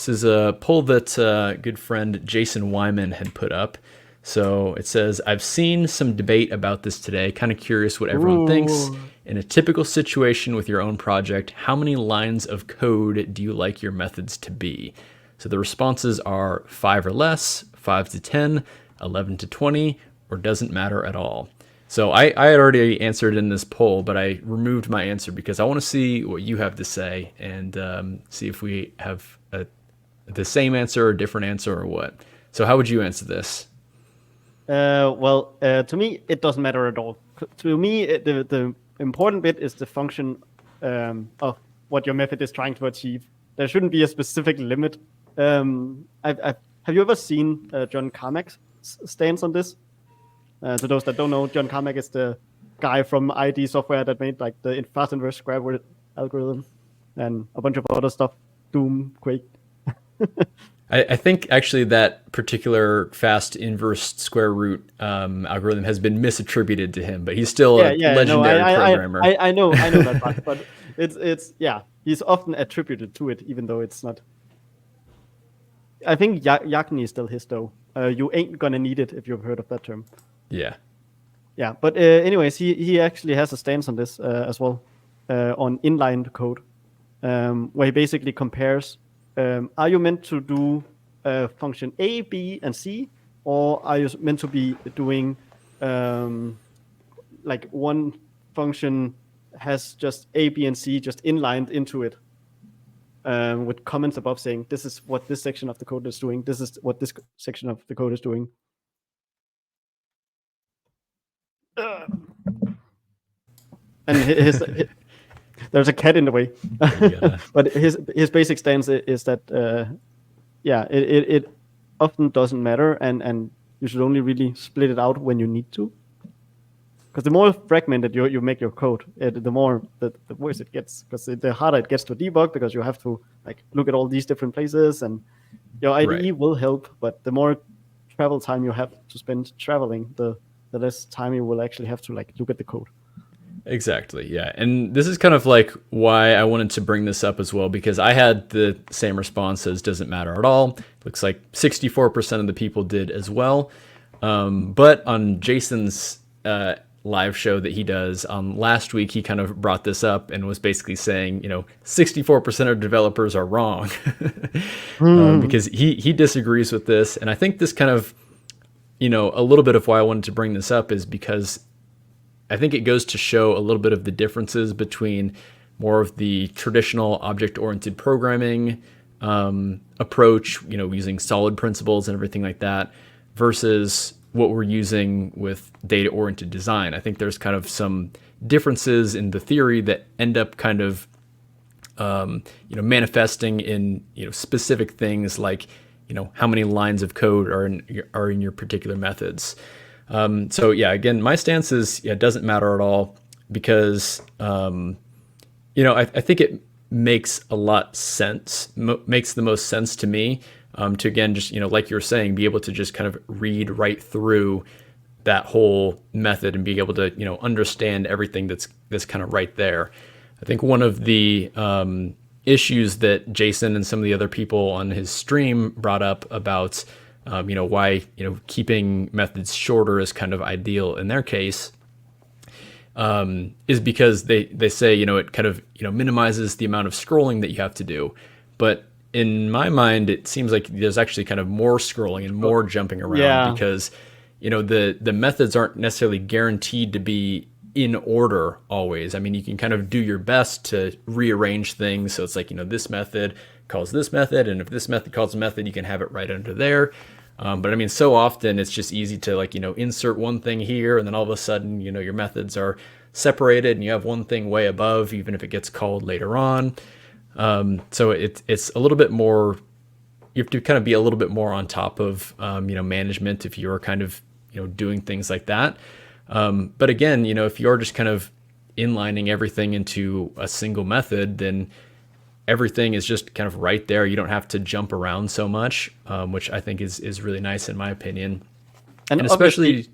This is a poll that good friend Jason Weimann had put up. So it says, I've seen some debate about this today. Kind of curious what everyone thinks. Ooh. In a typical situation with your own project, how many lines of code do you like your methods to be? So the responses are 5 or less, 5 to 10, 11 to 20, or doesn't matter at all. So I had already answered in this poll, but I removed my answer because I want to see what you have to say and see if we have the same answer or different answer or what. So how would you answer this? To me, it doesn't matter at all. To me, the important bit is the function of what your method is trying to achieve. There shouldn't be a specific limit. Have you ever seen John Carmack's stance on this? To those that don't know, John Carmack is the guy from ID Software that made like the fast inverse square root algorithm and a bunch of other stuff. Doom, Quake. I think actually that particular fast inverse square root algorithm has been misattributed to him, but he's still a legendary programmer. I know that part, but it's he's often attributed to it, even though it's not. I think Yakni is still his though. You ain't gonna need it if you've heard of that term. Yeah. Yeah, but anyways, he actually has a stance on this as well, on inline code, where he basically compares, are you meant to do function A, B, and C, or are you meant to be doing like one function has just A, B, and C just inlined into it, with comments above saying, this is what this section of the code is doing, this is what this section of the code is doing. And there's a cat in the way. But his basic stance is that it often doesn't matter, and you should only really split it out when you need to. Because the more fragmented you make your code, the more the worse it gets. Because the harder it gets to debug, because you have to like look at all these different places, and your IDE will help, but the more travel time you have to spend traveling, the less time you will actually have to like look at the code. Exactly. Yeah. And this is kind of like why I wanted to bring this up as well, because I had the same response as doesn't matter at all. Looks like 64% of the people did as well. But on Jason's live show that he does last week, he kind of brought this up and was basically saying, 64% of developers are wrong because he disagrees with this. And I think this kind of, a little bit of why I wanted to bring this up is because I think it goes to show a little bit of the differences between more of the traditional object-oriented programming approach, using solid principles and everything like that, versus what we're using with data-oriented design. I think there's kind of some differences in the theory that end up kind of, manifesting in, specific things like, how many lines of code are in your particular methods. So yeah, again, my stance is it doesn't matter at all because, I think it makes a lot sense, makes the most sense to me to, again, just, like you were saying, be able to just kind of read right through that whole method and be able to, understand everything that's kind of right there. I think one of the issues that Jason and some of the other people on his stream brought up about why keeping methods shorter is kind of ideal in their case is because they say it kind of minimizes the amount of scrolling that you have to do. But in my mind, it seems like there's actually kind of more scrolling and more jumping around because the methods aren't necessarily guaranteed to be in order always. I mean, you can kind of do your best to rearrange things. So it's like, this method calls this method, and if this method calls a method, you can have it right under there. But I mean, so often it's just easy to insert one thing here, and then all of a sudden, your methods are separated and you have one thing way above, even if it gets called later on. So it's a little bit more, you have to kind of be a little bit more on top of, management if you're kind of, doing things like that. But again, if you're just kind of inlining everything into a single method, then everything is just kind of right there. You don't have to jump around so much, which I think is really nice in my opinion. And especially,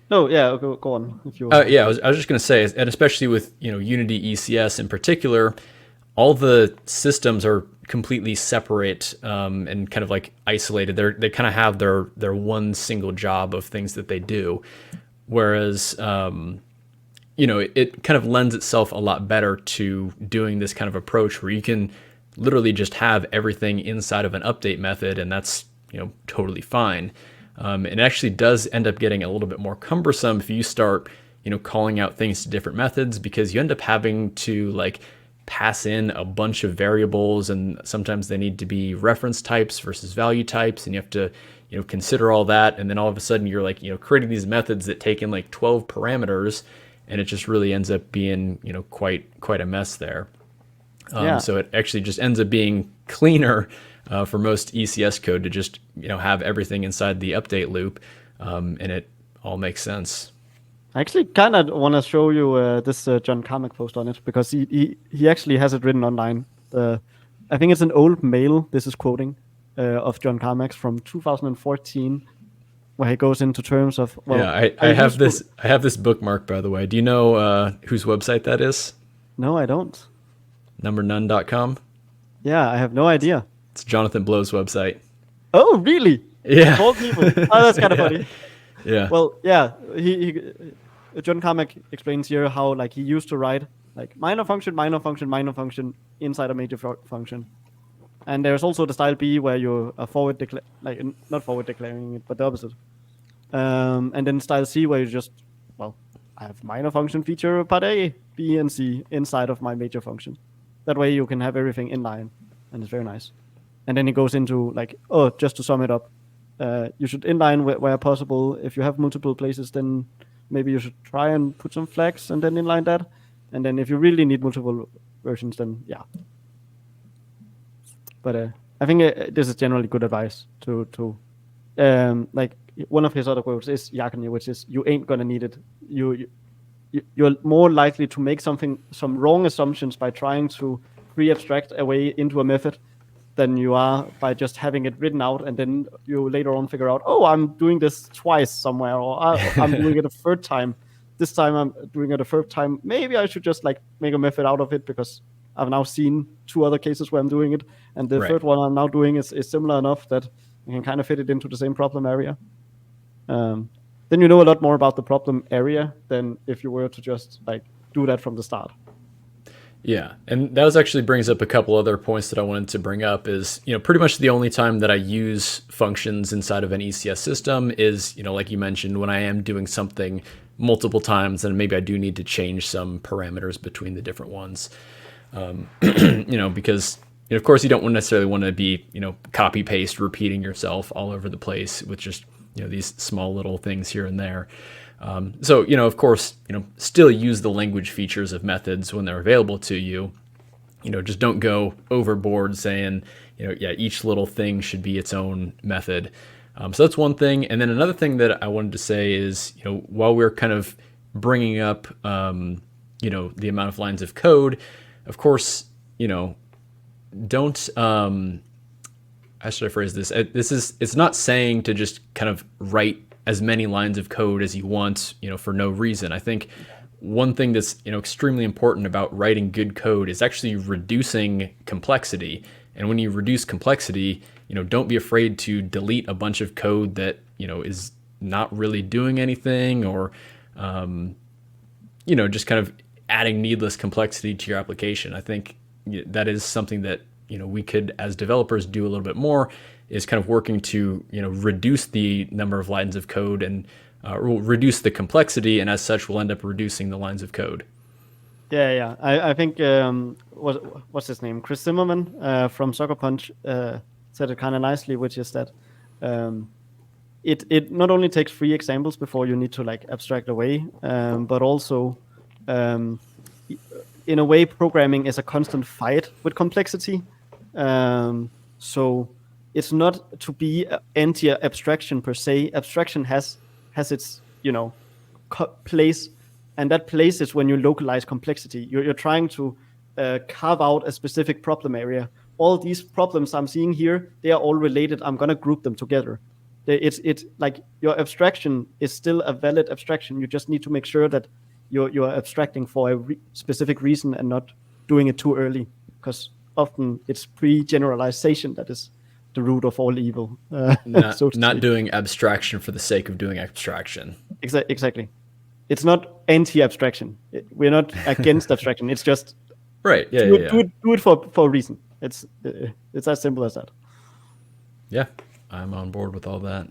go on. If you I was just going to say, and especially with Unity ECS in particular, all the systems are completely separate and kind of like isolated. They kind of have their one single job of things that they do, whereas it kind of lends itself a lot better to doing this kind of approach where you can literally just have everything inside of an update method, and that's totally fine. It actually does end up getting a little bit more cumbersome if you start calling out things to different methods, because you end up having to like pass in a bunch of variables, and sometimes they need to be reference types versus value types, and you have to consider all that, and then all of a sudden you're like creating these methods that take in like 12 parameters, and it just really ends up being quite a mess there. So it actually just ends up being cleaner for most ECS code to just have everything inside the update loop, and it all makes sense. I actually kind of want to show you this John Carmack post on it, because he actually has it written online. I think it's an old mail, this is quoting, of John Carmack's from 2014, where he goes into terms of... Well, yeah, I have this bookmark, by the way. Do you know whose website that is? No, I don't. Numbernone.com? Yeah, I have no idea. It's Jonathan Blow's website. Oh, really? Yeah. All people. Oh, that's kind of funny. Yeah. Well, yeah, John Carmack explains here how like he used to write like minor function inside a major function, and there's also the style B where you are not forward declaring it, but the opposite. And then style C where you just I have minor function feature part A, B, and C inside of my major function. That way you can have everything in line, and it's very nice. And then he goes into like, just to sum it up. You should inline where possible. If you have multiple places, then maybe you should try and put some flags and then inline that. And then if you really need multiple versions, then yeah. But I think this is generally good advice to like one of his other quotes is Yakni, which is you ain't gonna need it. You're more likely to make some wrong assumptions by trying to pre-abstract a way into a method than you are by just having it written out, and then you later on figure out, I'm doing this twice somewhere, or I'm doing it a third time. This time I'm doing it a third time. Maybe I should just like make a method out of it, because I've now seen 2 other cases where I'm doing it, and the third one I'm now doing is similar enough that I can kind of fit it into the same problem area. Then you know a lot more about the problem area than if you were to just like do that from the start. Yeah, and that actually brings up a couple other points that I wanted to bring up is, pretty much the only time that I use functions inside of an ECS system is, like you mentioned, when I am doing something multiple times, and maybe I do need to change some parameters between the different ones. Because, of course, you don't necessarily want to be, copy paste repeating yourself all over the place with just, these small little things here and there. So, of course, still use the language features of methods when they're available to you. Just don't go overboard saying, each little thing should be its own method. So that's one thing. And then another thing that I wanted to say is, while we're kind of bringing up, the amount of lines of code, of course, don't, how should I phrase this? It's not saying to just kind of write as many lines of code as you want, for no reason. I think one thing that's, extremely important about writing good code is actually reducing complexity. And when you reduce complexity, don't be afraid to delete a bunch of code that, is not really doing anything, or, just kind of adding needless complexity to your application. I think that is something that, we could, as developers, do a little bit more, is kind of working to, reduce the number of lines of code and reduce the complexity, and as such, we'll end up reducing the lines of code. Yeah. I think, what's his name? Chris Zimmerman from Sucker Punch said it kind of nicely, which is that it not only takes 3 examples before you need to like abstract away, but also in a way, programming is a constant fight with complexity. So it's not to be anti-abstraction per se. Abstraction has its place, and that place is when you localize complexity. You're trying to carve out a specific problem area. All these problems I'm seeing here, they are all related. I'm gonna group them together. It's like your abstraction is still a valid abstraction. You just need to make sure that you're abstracting for a specific reason and not doing it too early. because often it's pre-generalization that is the root of all evil. Not doing abstraction for the sake of doing abstraction. Exactly. It's not anti-abstraction. We're not against abstraction. It's just right. Yeah, do it for a reason. It's as simple as that. Yeah, I'm on board with all that.